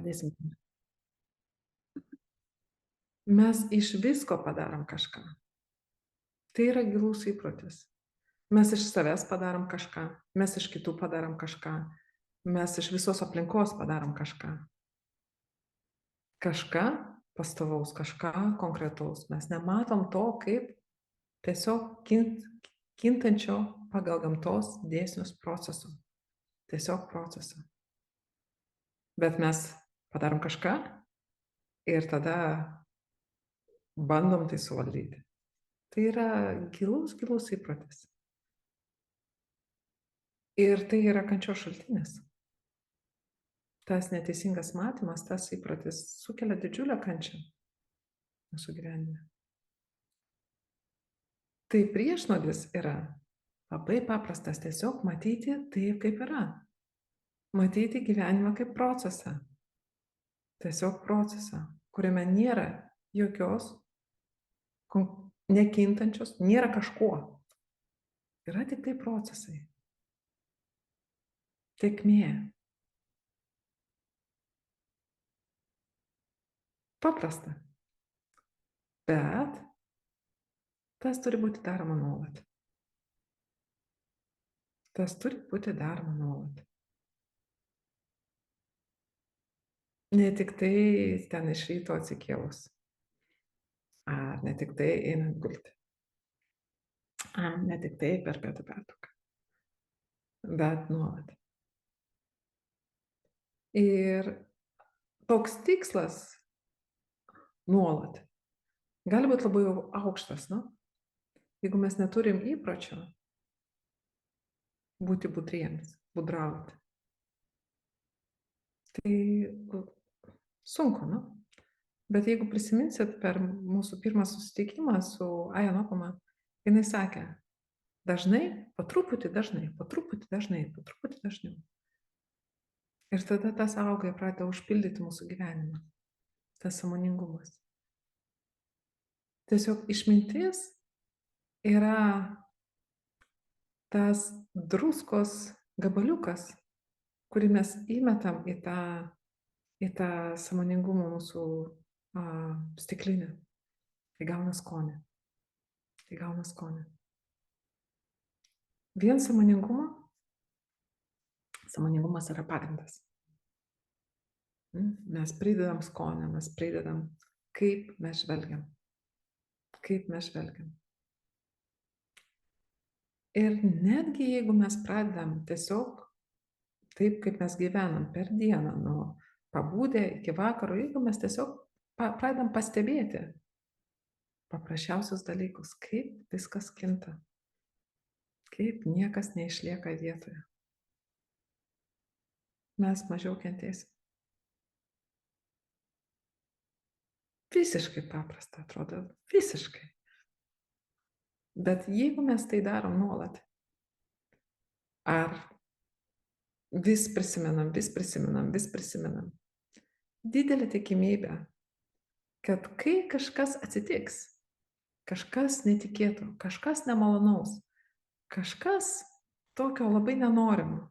pradėsim. Mes iš visko padarom kažką. Tai yra gilus įprotis. Mes iš savęs padarom kažką, mes iš kitų padarom kažką, mes iš visos aplinkos padarom kažką. Kažką pastovaus, kažką konkretaus. Mes nematom to kaip tiesiog kintančio pagal gamtos dėsnius proceso. Tiesiog proceso. Bet mes padarom kažką ir tada bandom tai suvaldyti. Tai yra gilus įprotis. Ir tai yra kančios šaltinis. Tas neteisingas matymas, tas įprotis sukelia didžiulę kančią mūsų gyvenime. Tai priešnuodis yra labai paprastas, tiesiog matyti taip, kaip yra. Matyti gyvenimą kaip procesą. Tiesiog procesą, kuriame nėra jokios nekintančios, nėra kažko. Yra tik tai procesai. Tėkmė. Paprasta. Bet tas turi būti daroma nuolat. Tas turi būti daroma nuolat. Ne tik tai ten iš ryto atsikėlus. Ar ne tik tai einant gulti. Ar ne tik tai per pietų pertrauką. Bet nuolat. Ir toks tikslas nuolat gali būti labai aukštas, nu? Jeigu mes neturim įpročio būti budriems, budrauti. Tai sunku, nu? Bet jeigu prisiminsit per mūsų pirmą susitikimą su Aja Nopama, jinai sakė, dažnai, po truputį dažnai, po truputį dažnai, po truputį dažniau. Ir tada tas auga ir pradeda užpildyti mūsų gyvenimą. Tas sąmoningumas. Tiesiog išmintis yra tas druskos gabaliukas, kurį mes įmetam į tą sąmoningumą mūsų stiklinę. Tai gauna skonį. Vien sąmoningumas yra pagrindas. Mes pridedam skonį, mes pridedam, kaip mes žvelgiam. Ir netgi jeigu mes pradedam tiesiog taip, kaip mes gyvenam per dieną, nuo pabudę iki vakaro, jeigu mes tiesiog pradedam pastebėti paprasčiausius dalykus, kaip viskas kinta, kaip niekas neišlieka vietoje. Mes mažiau kentėsim. Visiškai paprasta atrodo, visiškai. Bet jeigu mes tai darom nuolat, ar vis prisimenam, didelė tikimybė, kad kai kažkas atsitiks, kažkas netikėto, kažkas nemalonaus, kažkas tokio labai nenorimo,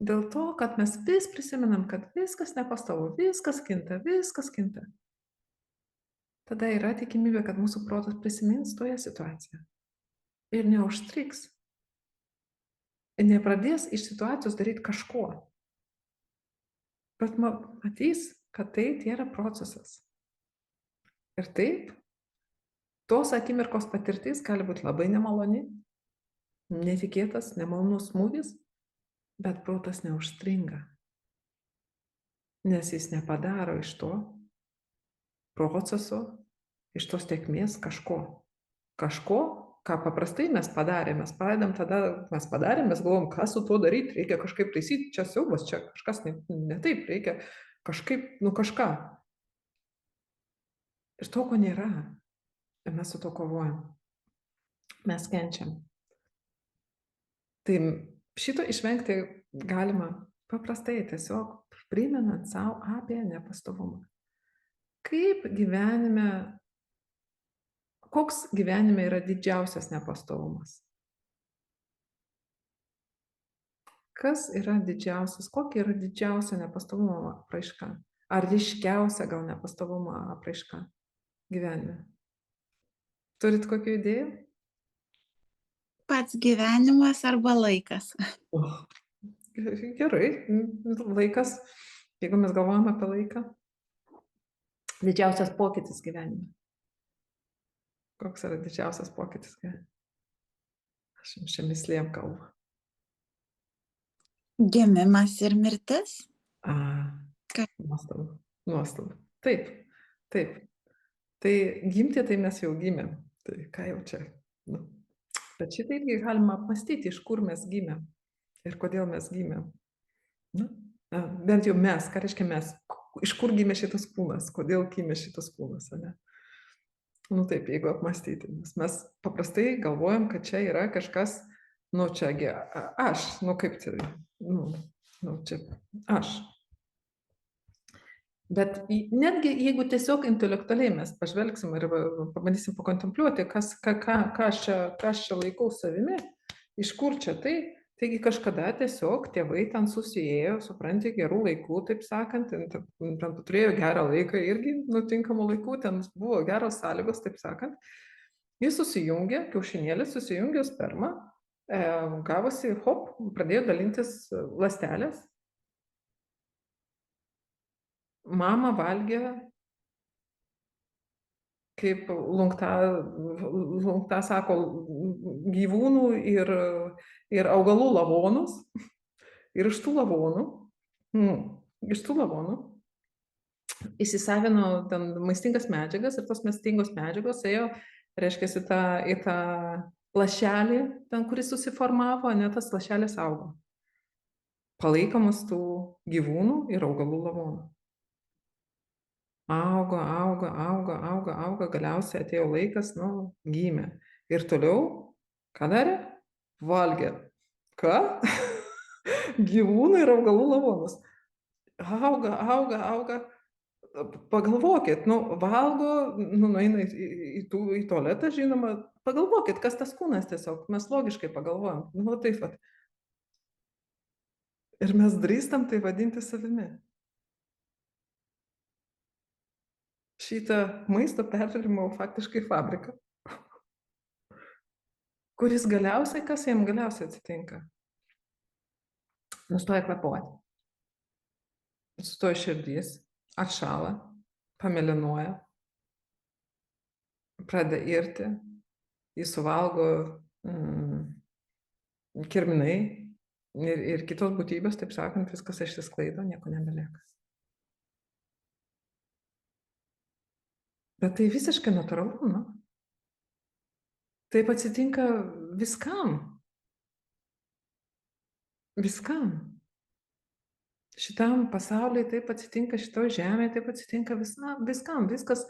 dėl to, kad mes vis prisimenam, kad viskas nepastovu, viskas kinta, tada yra tikimybė, kad mūsų protas prisimins toje situacijoje ir neužstriks. Ir nepradės iš situacijos daryti kažko. Bet matys, kad tai yra procesas. Ir taip, tos akimirkos patirtis gali būti labai nemaloni, netikėtas, nemalonus smūgis, bet protas neužstringa. Nes jis nepadaro iš to proceso, iš tos tėkmės kažko. Kažko, ką paprastai mes padarėm, mes galvom, ką su tuo daryti, reikia kažkaip taisyti, čia siaubas, čia kažkas ne taip, reikia kažkaip, kažką. Ir to, ko nėra, ir mes su to kovojam. Mes kenčiam. Tai šito išvengti galima paprastai, tiesiog primenant savo apie nepastovumą. Koks gyvenime yra didžiausias nepastovumas? kas yra didžiausias, kokia yra didžiausia nepastovumo apraiška? Ar ryškiausia gal nepastovumo apraiška gyvenime? Turit kokių idėjų? Pats gyvenimas arba laikas. Gerai, laikas, jeigu mes galvojame apie laiką, didžiausias pokytis gyvenime. Koks yra didžiausias pokytis gyvenime? Aš jums čia mislėm kalbu. Gimimas ir mirtis. Nuostabu, nuostabu. Taip, taip. Tai gimti, tai mes jau gimėm. Tai ką jau čia? Nu. Bet šitą irgi galima apmastyti, iš kur mes gimėm ir kodėl mes gimėm. Nu, bent jau mes, ką reiškia mes, iš kur gimė šitas kūnas, kodėl gimė šitas kūnas, ne? Nu taip, jeigu apmastyti, nes mes paprastai galvojam, kad čia yra kažkas, nu čiagi aš, nu kaip tai, nu čia aš. Bet netgi jeigu tiesiog intelektualiai mes pažvelgsim ir pabandysim pakontempliuoti, ką aš čia laikau savimi, iš kur čia tai, taigi kažkada tiesiog tėvai ten susiėjo, supranti, gerų laikų, taip sakant, ten turėjo gerą laiką irgi, nutinkamų laikų, ten buvo geros sąlygos, taip sakant. Jis susijungė, kiaušinėlis susijungė spermą, gavosi, hop, pradėjo dalintis ląstelės. Mama valgė kaip lunkta sako, gyvūnų ir augalų lavonus. Ir iš tų lavonų įsisavino ten maistingas medžiagas ir tos maistingos medžiagos ėjo, reiškia, į tą lašelį, ten, kuris susiformavo, ne tas lašelis augo. Palaikomus tų gyvūnų ir augalų lavonų. Augo, galiausiai atėjo laikas, gimė. Ir toliau, ką darė? Valgė. Ką? Gyvūnų ir augalų lavonus. Auga. Pagalvokit, valgo, nueina į tualetą, žinoma, pagalvokit, kas tas kūnas tiesiog, mes logiškai pagalvojam, taip pat. Ir mes drįstam tai vadinti savimi. Šitą maisto perdirbimo faktiškai fabriką, kuris galiausiai, kas jam galiausiai atsitinka? Nustoja kvėpuoti. Sustoja širdys, atšąla, pamėlynuoja, pradeda irti, jį suvalgo kirminai ir kitos būtybės, taip sakant, viskas išsisklaido, nieko nebelieka. Bet tai visiškai natūralu, Taip atsitinka viskam. Viskam. Šitam pasaulyje taip atsitinka, šitoj žemėje taip atsitinka viskam. Viskas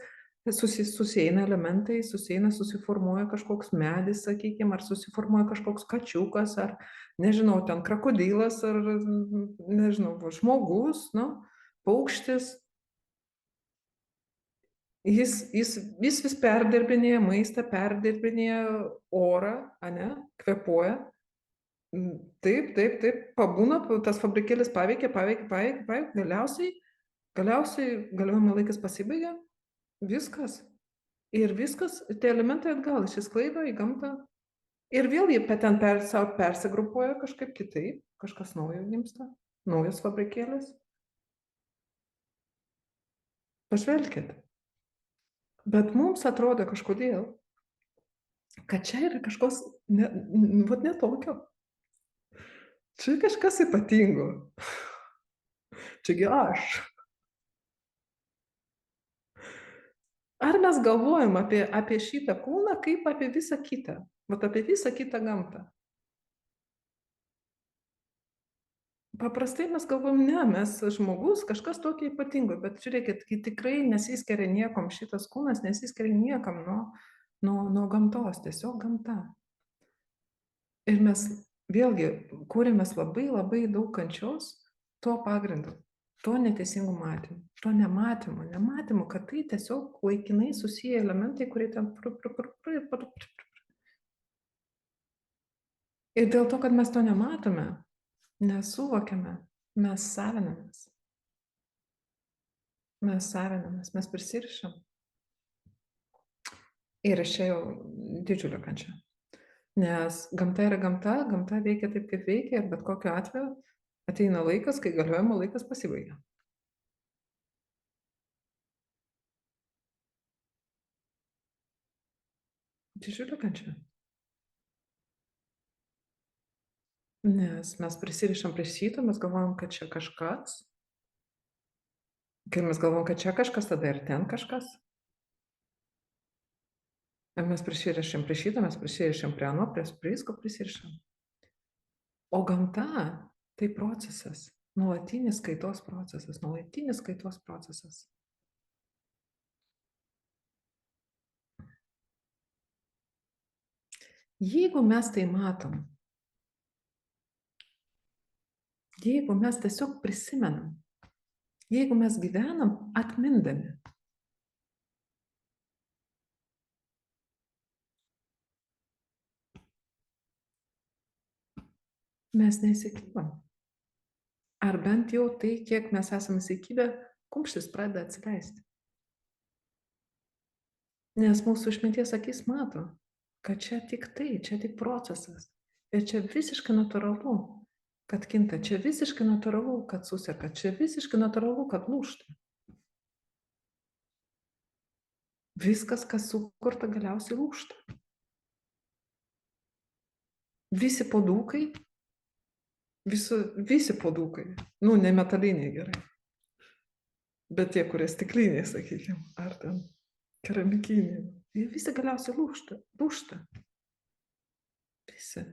susieina elementai, susiformuoja kažkoks medis, sakykime, ar susiformuoja kažkoks kačiukas, ar, nežinau, ten krokodilas, ar, nežinau, žmogus, paukštis. Jis vis perdirbinėja maistą, perdirbinėja orą, kvėpuoja. Taip, pabūna, tas fabrikėlis paveikia, galiausiai galiojimo laikas pasibaigia, viskas. Ir viskas, tie elementai atgal išsisklaido į gamtą. Ir vėl jie ten persigrupuoja kažkaip kitaip, kažkas naujo gimsta, naujas fabrikėlis. Pažvelkit. Bet mums atrodo kažkodėl, kad čia yra kažkas ne tokio. Čia kažkas ypatingo. Čiagi aš. Ar mes galvojam apie šitą kūną kaip apie visą kitą? Vat apie visą kitą gamtą. Paprastai mes galvojam, mes žmogus, kažkas tokio ypatingo, bet žiūrėkit, tikrai nesiskiria niekam, šitas kūnas nesiskiria niekam nuo gamtos, tiesiog gamta. Ir mes vėlgi kūrėmės labai daug kančios tuo pagrindu, tuo neteisingu matymu, tuo nematymu, kad tai tiesiog laikinai susiję elementai, kurie ten... Ir dėl to, kad mes to nematome, nesuvokiame, mes savinamės. Mes prisirišam. Ir iš čia jau didžiulė kančia. Nes gamta yra gamta, gamta veikia taip, kaip veikia ir bet kokiu atveju ateina laikas, kai galiojimo laikas pasibaigia. Didžiulė kančia. Nes mes prisirišam prie šito, mes galvojam, kad čia kažkas. Kai mes galvojam, kad čia kažkas, tada ir ten kažkas. Ir mes prisirišam prie šito, mes prisirišam prie ano, prie visko prisirišam. O gamta tai procesas, nuolatinis kaitos procesas. Jeigu mes tai matom, jeigu mes tiesiog prisimenam, jeigu mes gyvenam atmindami, mes neįsikibam. Ar bent jau tai, kiek mes esame įsikibę, kumštis pradeda atsileisti. Nes mūsų išminties akis mato, kad čia tik tai, čia tik procesas. Ir čia visiškai natūralu, kad kinta, čia visiškai natūralu, kad suseka, čia visiškai natūralu, kad lūžta. Viskas, kas sukurta, galiausiai lūžta. Visi puodukai, visi puodukai, ne metaliniai gerai, bet tie, kurie stikliniai, sakykime, ar ten keramikiniai, jie visi galiausiai lūžta. Visi.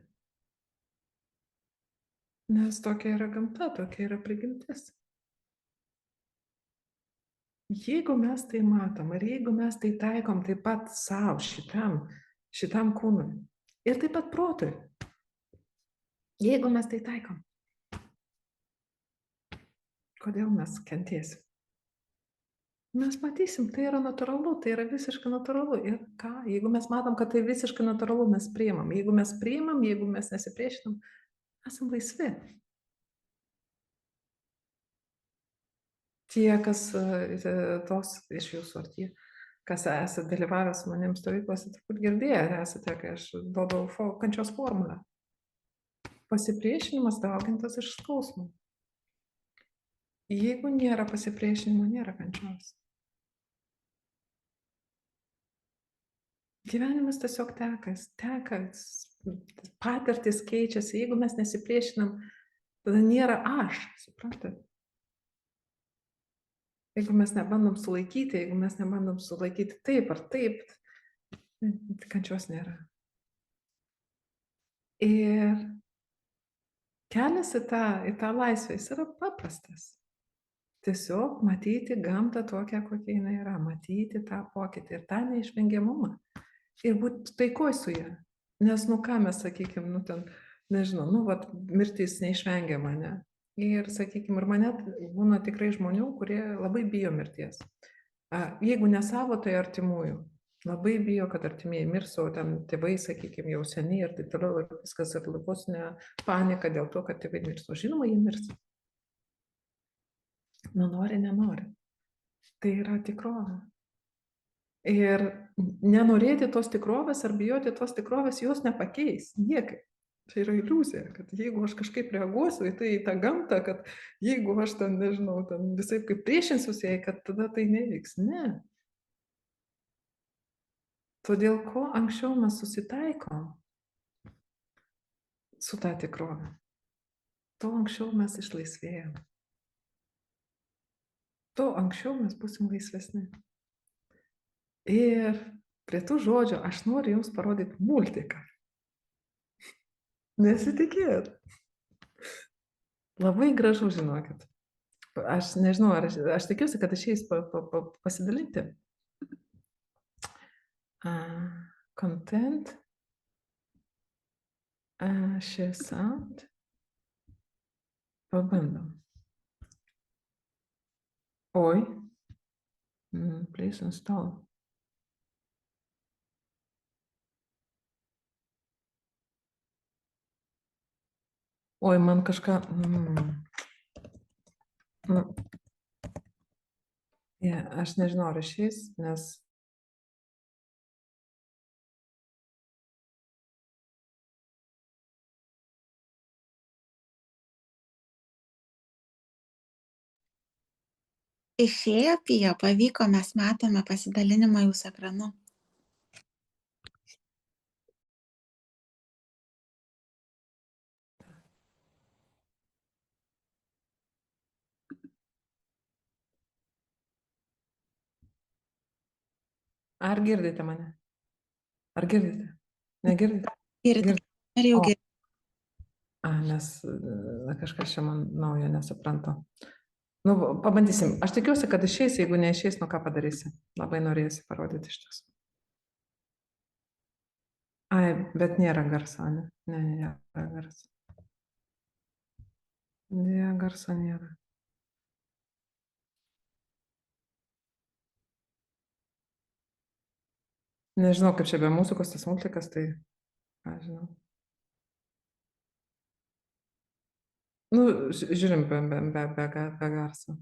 Nes tokia yra gamta, tokia yra prigimtis. Jeigu mes tai matom, ir jeigu mes tai taikom taip pat savo šitam kūnui, ir taip pat protui, jeigu mes tai taikom, kodėl mes kentėsim? Mes matysim, tai yra natūralu, tai yra visiškai natūralu. Ir ką, jeigu mes matom, kad tai visiškai natūralu, mes priimam. Jeigu mes priimam, jeigu mes nesipriešinam, esam laisvi. Tie, kas tos iš jūsų, ar tie, kas esate dalyvavę su manim stovyklose, turbūt girdėję esate, kai aš duodavau kančios formulę. Pasipriešinimas daugintas iš skausmo. Jeigu nėra pasipriešinimo, nėra kančios. Gyvenimas tiesiog teka, patirtis keičiasi, jeigu mes nesipriešinam, tada nėra aš, suprantate? Jeigu mes nebandom sulaikyti taip ar taip, kančios nėra. Ir kelias į tą laisvę, jis yra paprastas. Tiesiog matyti gamtą tokią, kokia jinai yra, matyti tą pokytį ir tą neišvengiamumą. Ir būti taikoj su ja. Nes, ką mes, sakykime, ten, nežinau, mirtis neišvengiama, ne? Ir, sakykime, ir mane būna tikrai žmonių, kurie labai bijo mirties. Jeigu ne savo, tai artimųjų. Labai bijo, kad artimieji mirs, o ten tėvai, sakykime, jau seniai ir taip toliau, ir viskas ir vos ne panika dėl to, kad tėvai mirs. O žinoma, jie mirs. Nori, nenori. Tai yra tikrovė. Ir nenorėti tos tikrovės ar bijoti tos tikrovės, jos nepakeis niekaip. Tai yra iliuzija, kad jeigu aš kažkaip reaguosiu į tą gamtą, kad jeigu aš ten, nežinau, visai kaip priešinsiuosi jai, kad tada tai nevyks. Ne. Todėl, kuo anksčiau mes susitaikom su tą tikrovę, tuo anksčiau mes išlaisvėjam. Tuo anksčiau mes būsim laisvesni. Ir prie tų žodžių aš noriu jums parodyti multiką. Nesitikėt. Labai gražu, žinokit. Aš nežinau, aš tikiuosi, kad išeis pasidalinti. Content. Share sound. Pabandom. Oi. Please install. Oi, man kažką. Nu, aš nežinau, ar išeis, nes Išėjo, Pija, pavyko, mes matome pasidalinimą jūsų ekranu. ar girdite mane? Ar girdite? Negirdite? Girdime. Girdite. Ar jau O, girdime? nes kažkas čia man naujo nesuprantu. Nu, pabandysim. Aš tikiuosi, kad išeis, jeigu neišeis, nu ką padarysi. Labai norėjusi parodyti iš tiesų. Ai, bet nėra garso, ne? Ne, nėra garso. Ne, garso nėra. Nežinau, kaip čia be muzikos tas multikas, tai, ką žinau. Nu, žiūrim be garso.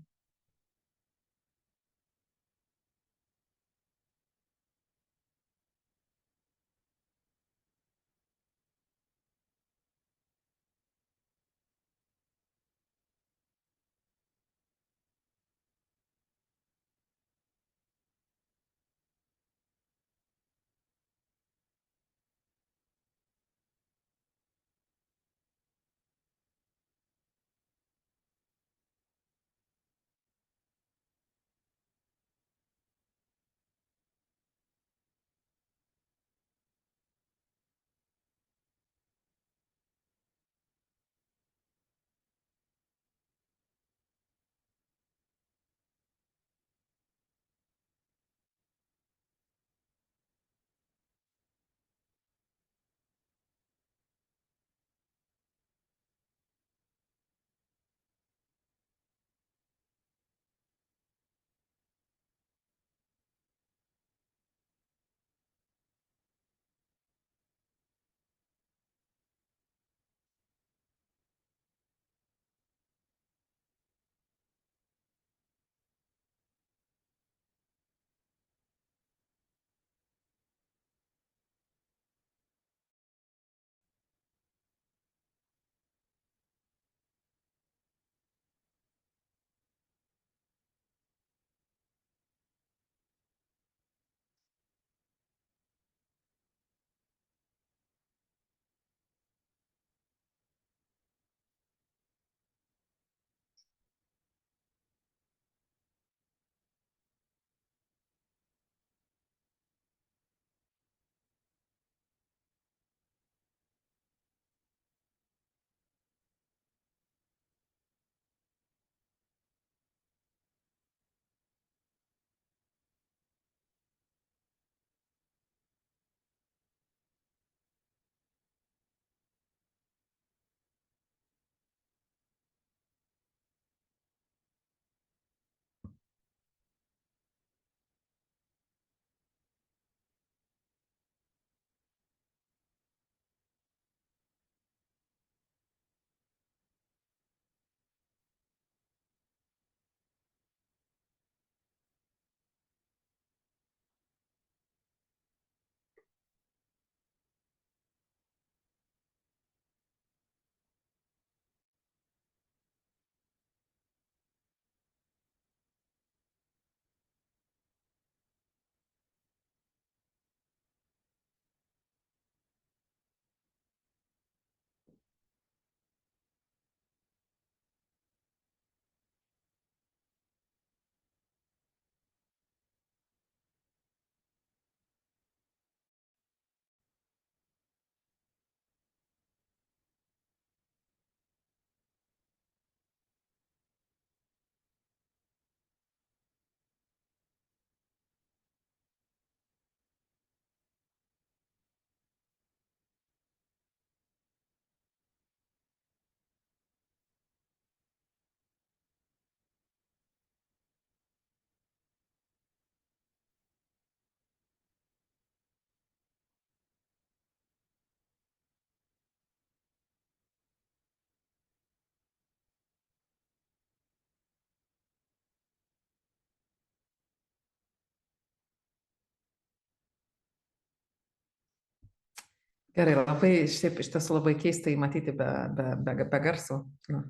Gerai, labai, šiaip iš tiesų labai keistai matyti be garso. Na.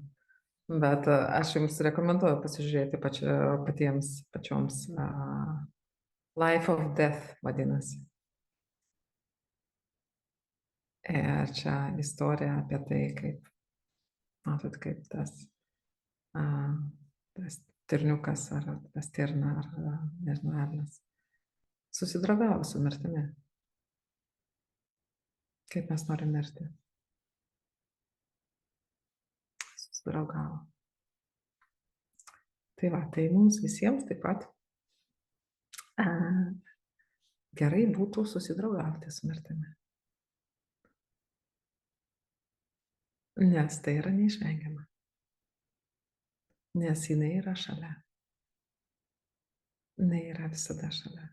Bet aš jums rekomenduoju pasižiūrėti pačioms Life of Death vadinasi. Ir čia istorija apie tai, kaip, matot, kaip tas stirniukas ar tas stirna ar, nežinau, elnias susidraugavo su mirtimi. Kaip mes norim mirti. Susidraugavo. Tai va, tai mums visiems taip pat gerai būtų susidraugauti su mirtimi. Nes tai yra neišvengiama. Nes jinai yra šalia. Jinai yra visada šalia.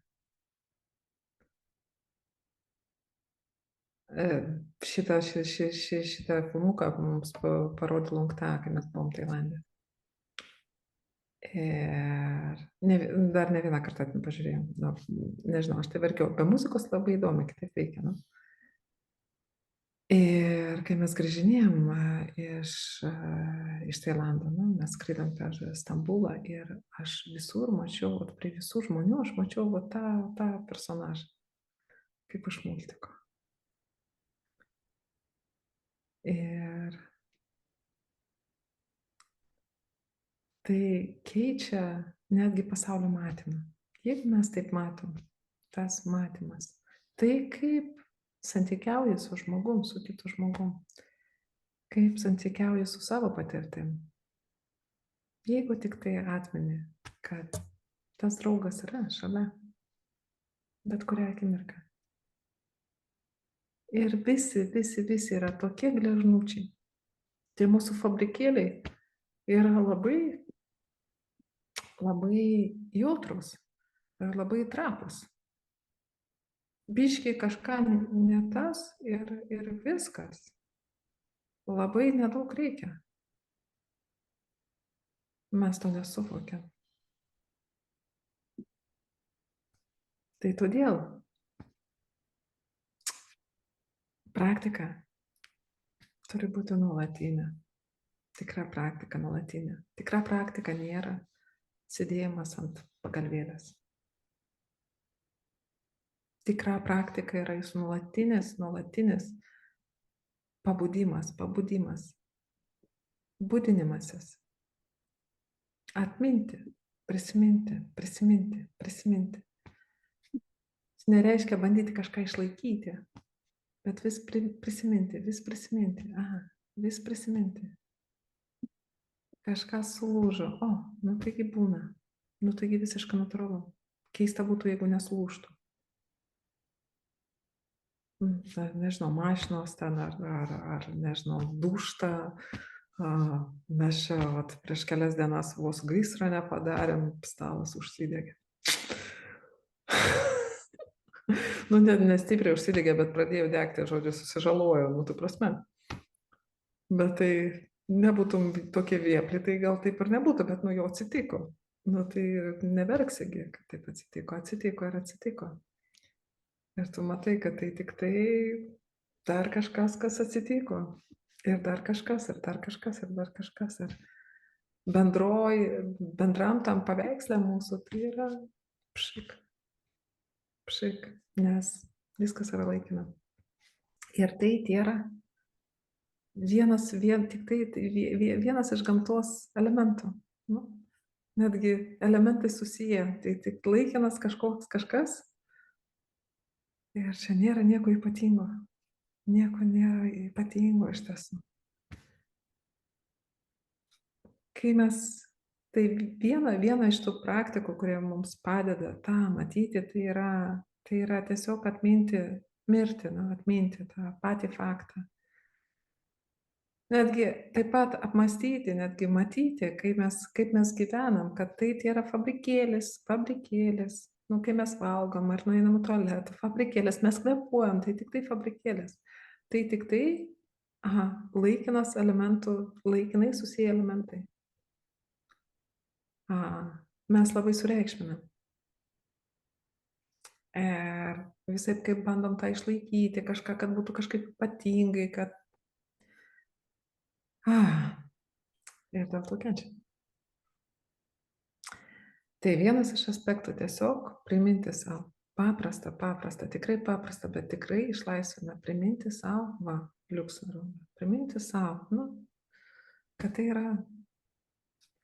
Šitą filmuką mums parodė Lungta, kai mes buvom Tailande. Ir dar ne vieną kartą pažiūrėjom. Nu, nežinau, aš tai verkiau. Be muzikos labai įdomi, kitaip veikia. Nu? Ir kai mes grįžinėjom iš Tailando, nu, mes skraidom per Stambulą ir aš visur mačiau, prie visų žmonių, aš mačiau tą personažą, kaip iš multiko. Ir tai keičia netgi pasaulio matymą. Jeigu mes taip matom, tas matymas, tai kaip santykiauji su žmogum, su kitu žmogum, kaip santykiauji su savo patirtim. Jeigu tik tai atmeni, kad tas draugas yra šalia, bet kurią akimirką. Ir visi yra tokie gležnučiai. Tai mūsų fabrikėliai yra labai jautrus ir labai trapus. Biškiai kažką ne tas ir viskas. Labai nedaug reikia. Mes to nesuvokiam. Tai todėl praktika turi būti nuolatinė. Tikra praktika nuolatinė. Tikra praktika nėra sėdėjimas ant pagalvėlės. Tikra praktika yra jūsų nuolatinis pabudimas, budinimasis. Atminti, prisiminti. Tai nereiškia bandyti kažką išlaikyti, bet vis prisiminti. Vis prisiminti. Kažkas sulūžo. Nu taigi būna. Nu taigi visiškai natūralu. Keista būtų, jeigu nesulūžtų. Nežinau, mašinos ten ar nežinau, dūžta. Mes čia prieš kelias dienas vos gaisrą nepadarėm, stalas užsidegė. Nu, nestipriai užsidegė, bet pradėjau degti, žodžiu, susižalojau, nu, tu prasme. Bet tai nebūtum tokie viepli, tai gal taip ir nebūtų, bet nu jau atsitiko. Nu tai neverksigi, kad taip atsitiko. Ir tu matai, kad tai tik tai dar kažkas, kas atsitiko. Ir dar kažkas. Ir bendram tam paveikslė mūsų tai yra pšik, nes viskas yra laikina. Ir tai yra vienas iš gamtos elementų. Nu, netgi elementai susiję. Tai tik laikinas kažkas. Ir čia nėra nieko ypatingo. Nieko nėra ypatingo iš tiesų. Kai mes, tai viena iš tų praktikų, kurie mums padeda tą matyti, tai yra tiesiog atminti mirtį, atminti tą patį faktą. Netgi taip pat apmąstyti, netgi matyti, kaip mes gyvenam, kad tai yra fabrikėlis, nu, kai mes valgom ar nueinam į tualetą, fabrikėlis, mes kvėpuojam, tai tik tai fabrikėlis. Tai tik tai, laikinas elementų, laikinai susiję elementai. Mes labai sureikšminam. Ir Visai kaip bandom tą išlaikyti, kažką, kad būtų kažkaip ypatingai, kad... Ir dėl to kenčia. Tai vienas iš aspektų tiesiog priminti savo. Paprasta, tikrai paprasta, bet tikrai išlaisvina. Priminti savo, va, liuksą, priminti savo, nu, kad tai yra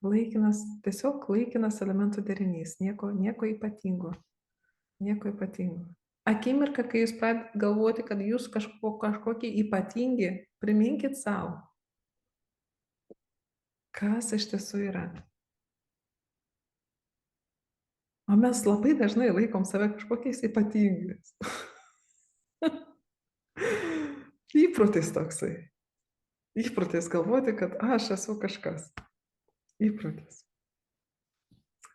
laikinas, tiesiog laikinas elementų derinys, nieko ypatingo. Nieko ypatingo. Akimirka, kai jūs pradedat galvoti, kad jūs kažkokie ypatingi, priminkit savo, kas iš tiesų yra. O mes labai dažnai laikom save kažkokiais ypatingais. Įprotis toksai. Įprotis galvoti, kad aš esu kažkas. Įprotis.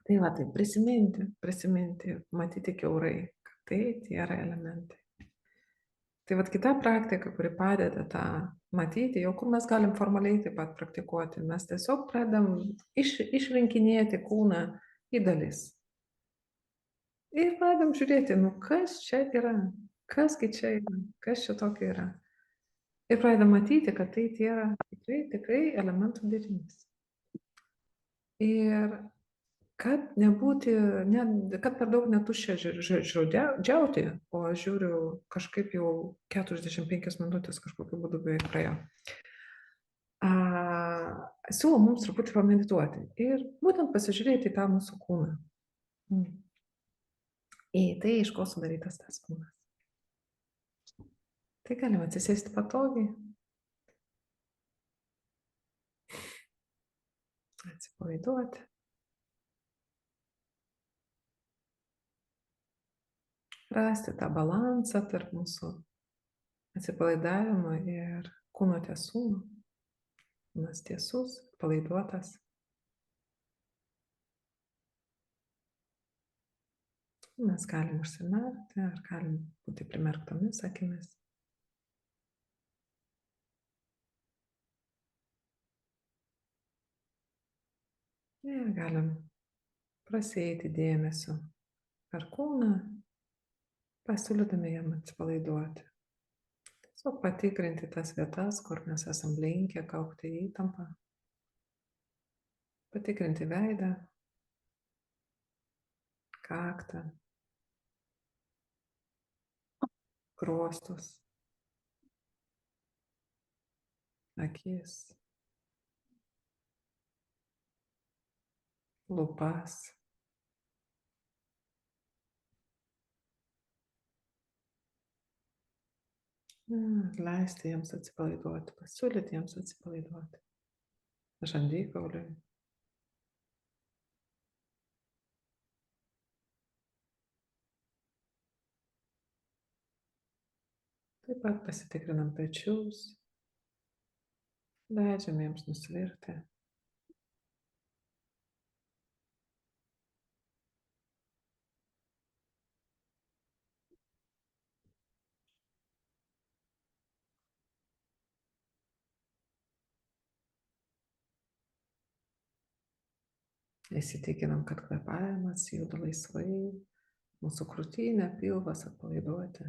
Tai va, tai prisiminti, matyti kiaurai, kad tai tie yra elementai. Tai vat kita praktika, kuri padeda tą matyti, jau kur mes galim formaliai taip pat praktikuoti, mes tiesiog pradedam išrinkinėti kūną į dalis. Ir pradedam žiūrėti, nu kas čia yra, kasgi čia yra, kas čia tokio yra. Ir pradedam matyti, kad tai yra tikrai elementų derinys. Ir kad nebūti, kad per daug netuščia džiauti, o aš žiūriu kažkaip jau 45 minutės kažkokiu būdu beveik praėjo. Siūlau mums truputį pamedituoti ir būtent pasižiūrėti į tą mūsų kūną. Į tai, iš ko sudarytas tas kūnas. Tai galima atsisėsti patogiai. Atsipalaiduoti. Rasti tą balansą tarp mūsų atsipalaidavimo ir kūno tiesumo. Kūnas tiesus, palaiduotas. Mes galim užsimerkti ar galim būti primerktomis akimis. Ir galim prasieiti dėmesiu per kūną, pasiūlydami jam atsipalaiduoti. Tiesiog patikrinti tas vietas, kur mes esam linkę kaupti įtampą. Patikrinti veidą, kaktą, skruostus, akis, lūpas. Leisti jiems atsipalaiduoti, pasiūlyti jiems atsipalaiduoti. Žandikauliui. Taip pat pasitikrinam pečius, leidžiam jiems nusvirti. Įsitikinam, kad kvėpavimas juda laisvai, mūsų krūtinė, pilvas atpalaiduoti.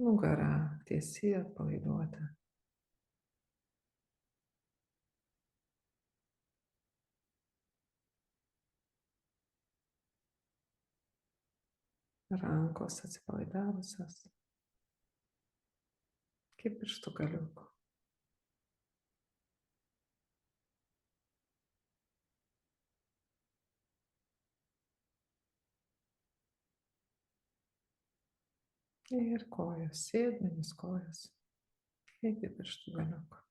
Nugara tiesi atpalaiduoti. Rankos atsipalaidavusios, kaip pirštų galiukų. Ir kojos, sėdmenis kojos, iki pirštų galiukų.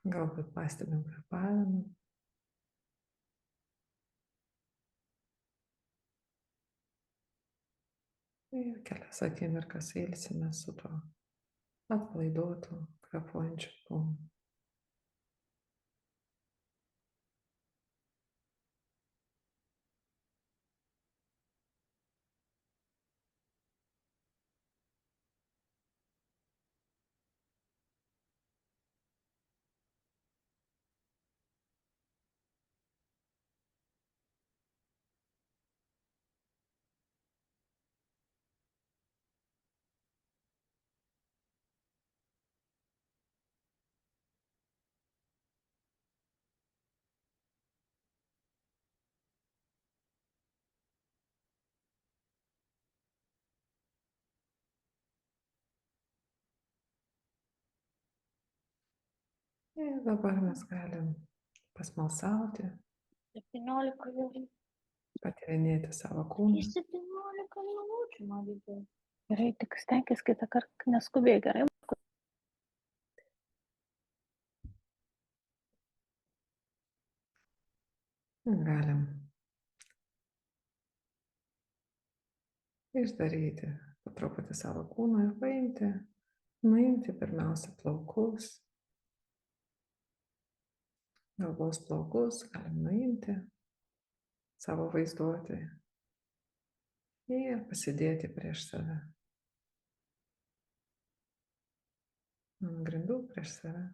Galbūt pastebim kvėpavimą. Ir kelias akimirkas ilsimės su tuo atpalaiduotu, kvėpuojančiu kūnu. Ir dabar mes galim pasmalsauti, 17 jau. patyrinėti savo kūną. 17 minučių man reikia. Gerai, tik stenkis kitą kartą neskubėk, gerai? Galim išdaryti po truputį savo kūną ir paimti, nuimti pirmiausia plaukus, galvos plaukus, galim nuimti savo vaizduotėje ir pasidėti prieš save. Ant grindų prieš save.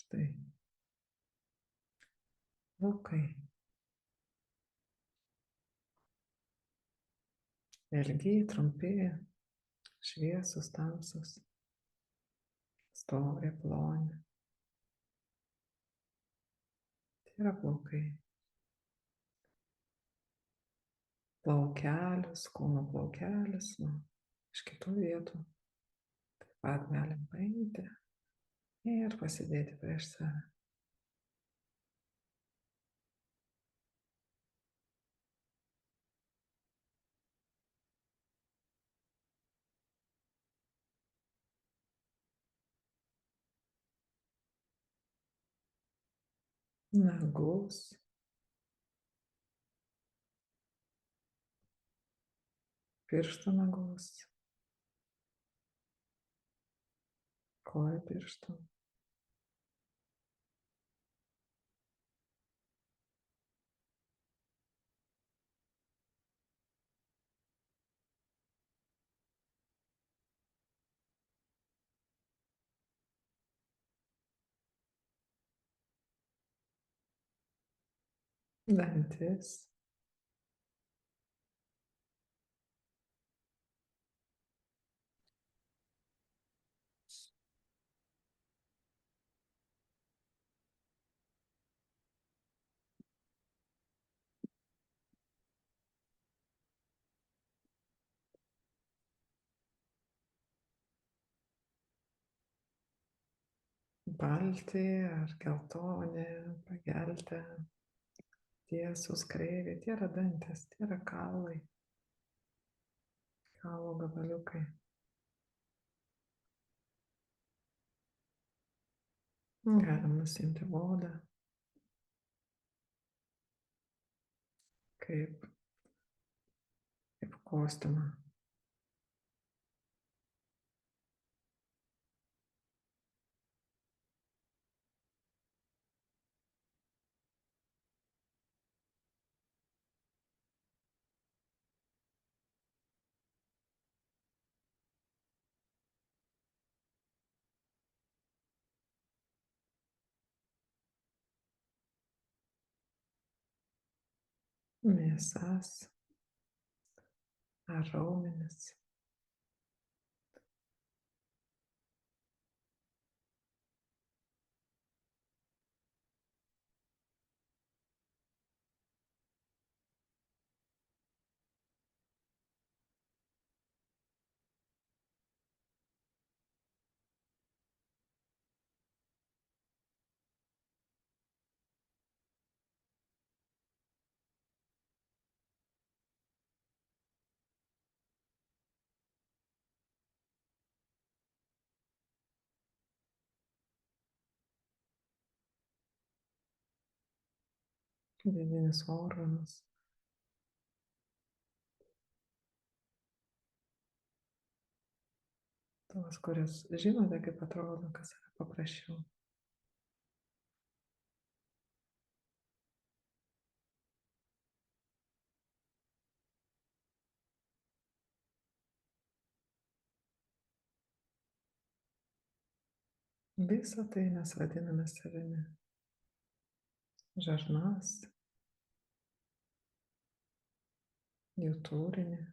Štai. Plaukai. Ilgi, trumpi, šviesus, tamsus, stori, ploni. Tai yra plaukai. Plaukelis, kūno plaukelis, iš kitų vietų. Taip pat galim paimti ir pasidėti prieš save. Nagus, pirštų nagus, kojų pirštų, dantis, balti ar geltoni, pageltę, tiesūs, kreivi, tie yra dantis, tie yra kaulai, kaulų gabaliukai. Galim nusimti odą, kaip kostiumą. Mėsas ar raumenis. Vidinis organas, Tuos, kuriuos žinote, kaip atrodo, kas yra paprasčiau. Visą tai mes vadiname savimi. Žarnas, jų turinį.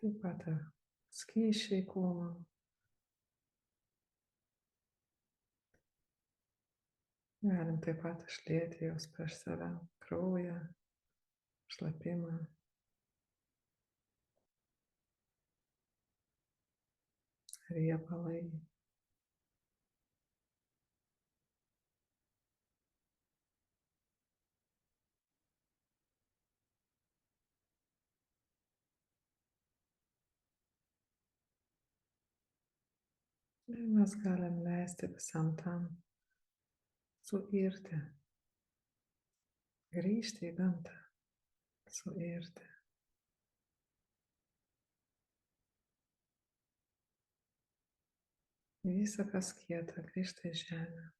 Taip pat ir skysčiai kūno. Galim taip pat išlieti juos prieš save. Kraują, šlapimą. Riebalai. Ir mes galim leisti visam tam suirti, grįžti į gamtą, suirti. Visa, kas kieta, grįžta į žemę,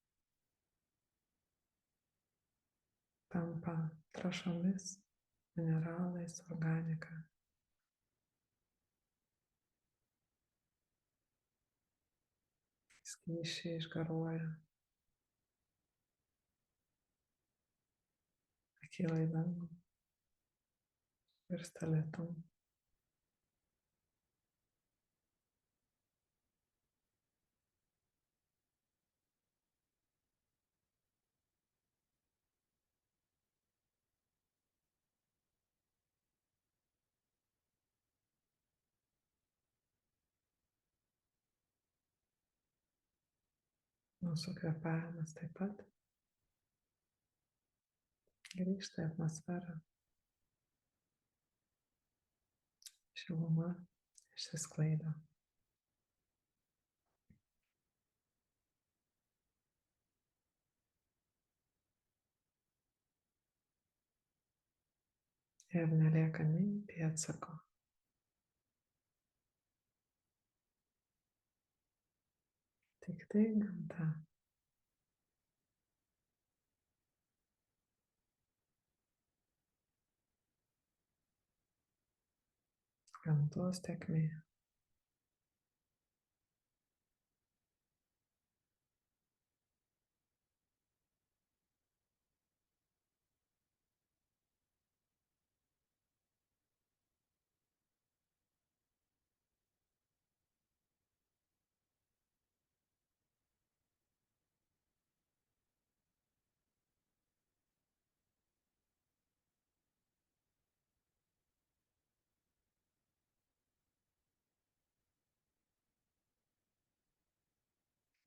tampa trąšomis, mineralais, organika. Skysčiai išgaruoja, pakyla į dangų, virsta lietum. Mūsų kvėpavimas taip pat grįžta į atmosferą. Šiluma išsisklaido. Ir nelieka nei pėdsako. Tik tai gamta. Gamtos tėkmė.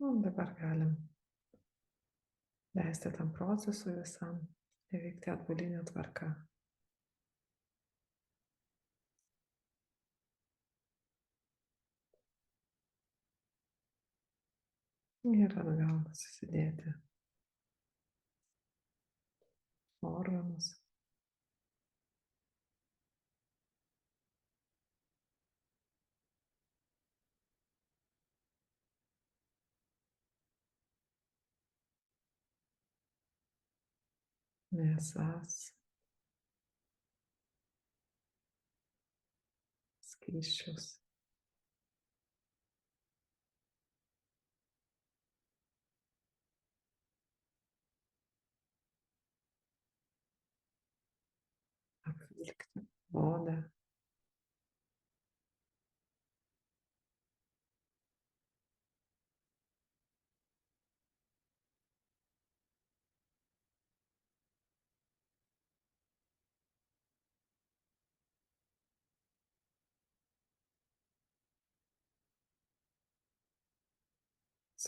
Dabar galim leisti tam procesui visam įvykti atbulinė tvarka. Ir atgal susidėti organus. Mėsas, skysčius. Apvilkti odą.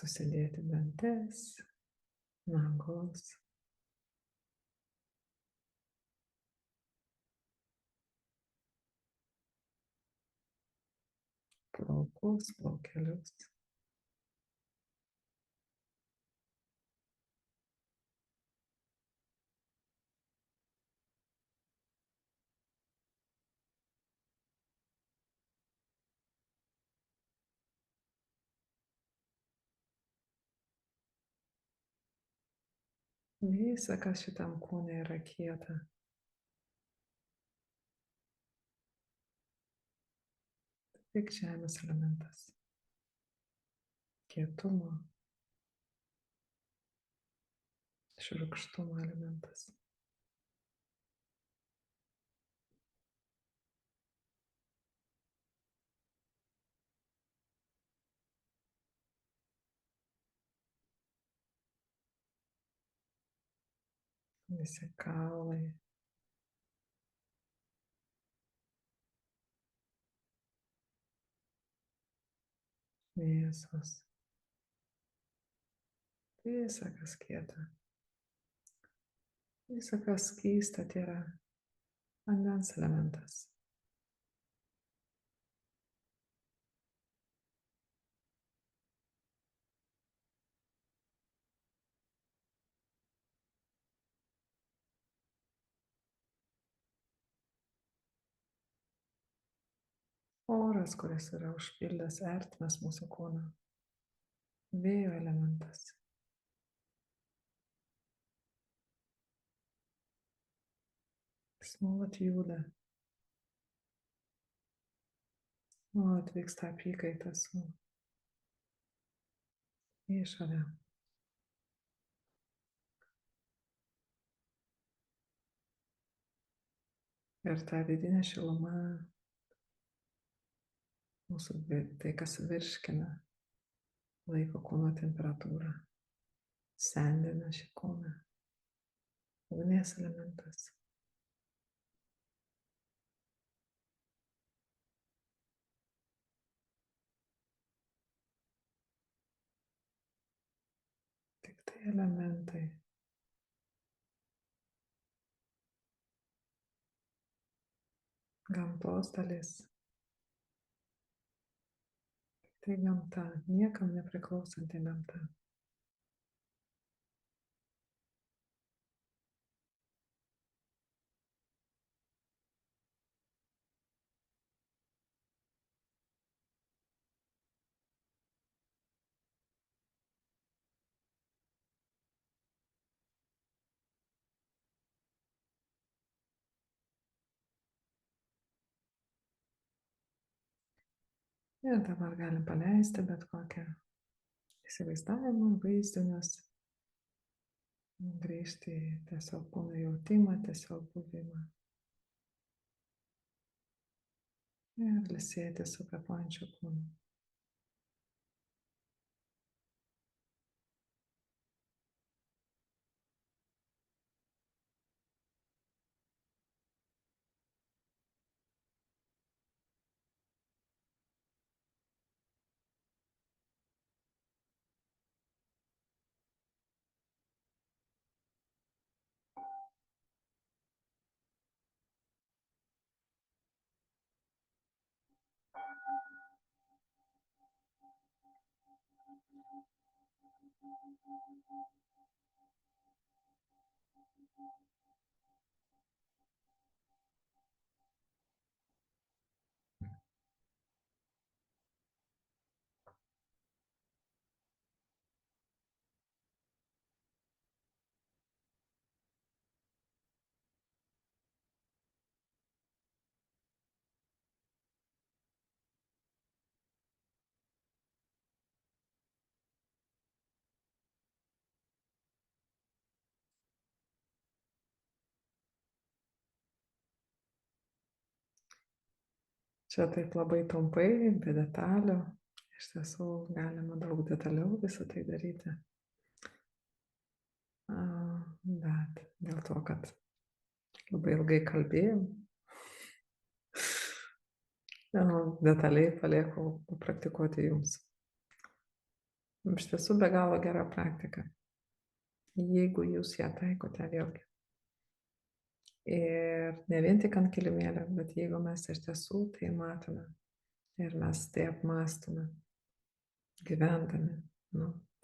Susidėti dantis, nagus. plaukus, plaukelius. Visa, kas šitam kūne yra kieta. Tik žemės elementas. Kietumo, šiurkštumo elementas. Visi kaulai, mėsos, visa kas kieta, visa kas skysta, tai yra vandens elementas. Oras, kuris yra užpildęs ertmes mūsų kūno. Vėjo elementas. Jis nuolat juda. Nuolat vyksta apykaita su išorė. Ir ta vidinė šiluma, mūsų tai, kas virškina, laiko kūno temperatūrą, sendina šį kūną. Ugnies elementas. Tik tai elementai. Gamtos dalis. Tai gamta, niekam nepriklausanti gamta. Ir dabar galim paleisti bet kokią įsivaizdavimą, vaizdinius, grįžti į tiesiog kūno jautimą, tiesiog buvimą. Ir ilsėti su kvėpuojančiu kūnu. Čia taip labai trumpai, be detalių. Iš tiesų galima daug detaliau visą tai daryti. Bet dėl to, kad labai ilgai kalbėjau, detaliai palieku praktikuoti jums. Iš tiesų be galo gera praktika. Jeigu jūs ją taikote vėlgi. Ir ne vien tik ant kilimėlio, bet jeigu mes iš tiesų tai matome Ir mes tai apmąstome, gyvendami,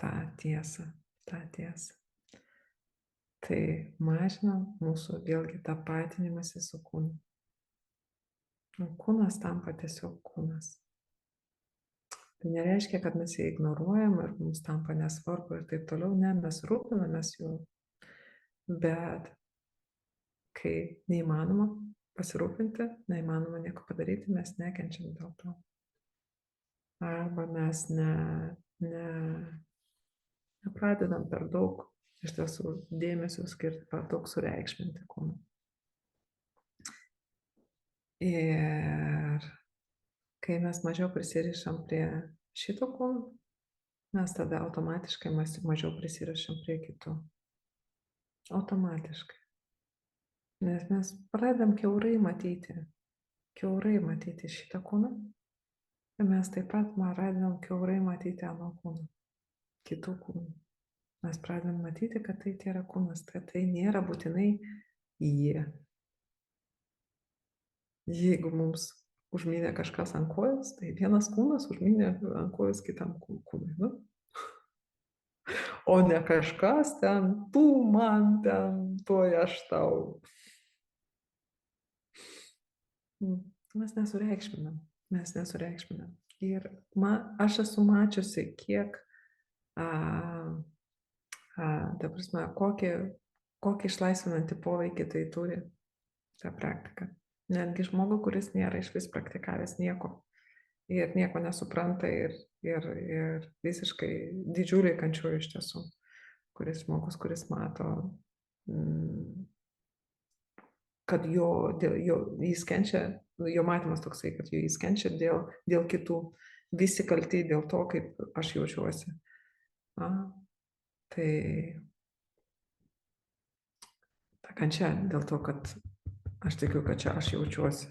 tą tiesą. Tai mažina mūsų vėlgi tapatinimąsi su kūnu. Kūnas tampa tiesiog kūnas. Tai nereiškia, kad mes jį ignoruojam ir mums tampa nesvarbu ir taip toliau. Ne, mes rūpinamės juo. Bet kai neįmanoma pasirūpinti, neįmanoma nieko padaryti, mes nekenčiam dėl to. Arba mes nepradedam per daug iš tiesų dėmesio skirti, per daug sureikšminti kūną. Ir kai mes mažiau prisirišam prie šito kūno, mes tada automatiškai mažiau prisirišam prie kitų. Automatiškai. Nes mes pradedam kiaurai matyti šitą kūną. Ir mes taip pat pradedam kiaurai matyti ano kūną, kitų kūnų. Mes pradedam matyti, kad tai yra kūnas, kad tai nėra būtinai jie. Jeigu mums užmynė kažkas ant kojos, tai vienas kūnas užmynė ant kojos kitam kūnui. O ne kažkas ten, tu man ten, tuoj aš tau. Mes nesureikšminam. Ir aš esu mačiusi, kiek, ta prasme, kokį išlaisvinantį poveikį tai turi, ta praktika. Netgi žmogų, kuris nėra išvis praktikavęs nieko ir nieko nesupranta ir visiškai didžiuliai kančiuoja iš tiesų, kuris mato, kad jis kenčia, jo matymas toksai, kad jis kenčia dėl kitų, visi kalti dėl to, kaip aš jaučiuosi. Tai ta kančia dėl to, kad aš tikiu, kad čia aš jaučiuosi.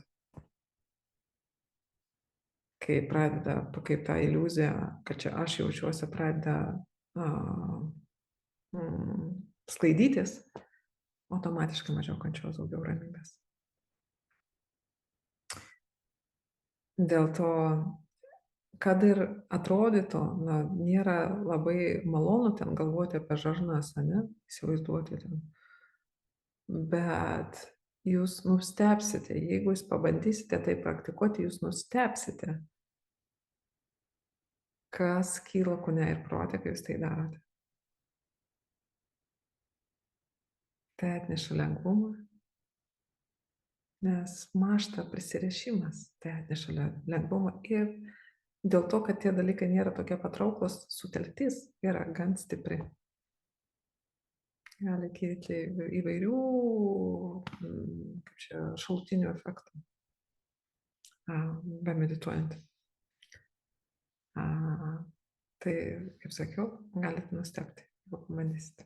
Kaip ta iliuzija, kad čia aš jaučiuosi, pradeda sklaidytis, automatiškai mažiau kančios, daugiau ramybės. Dėl to, kad ir atrodytų, nėra labai malonu ten galvoti apie žarnas, įsivaizduoti ten. Bet jūs nustebsite, jeigu jūs pabandysite tai praktikuoti, jūs nustebsite, kas kyla kūne ir prote, kai jūs tai darote. Tai atneša lengvumą, nes mąžta prisirišimas, tai atneša lengvumą ir dėl to, kad tie dalykai nėra tokie patrauklus, sutelktis yra gan stipri. Gali kilti įvairių šalutinių efektų, bemedituojant. Tai, kaip sakiau, galite nustebti, jeigu pabandysite.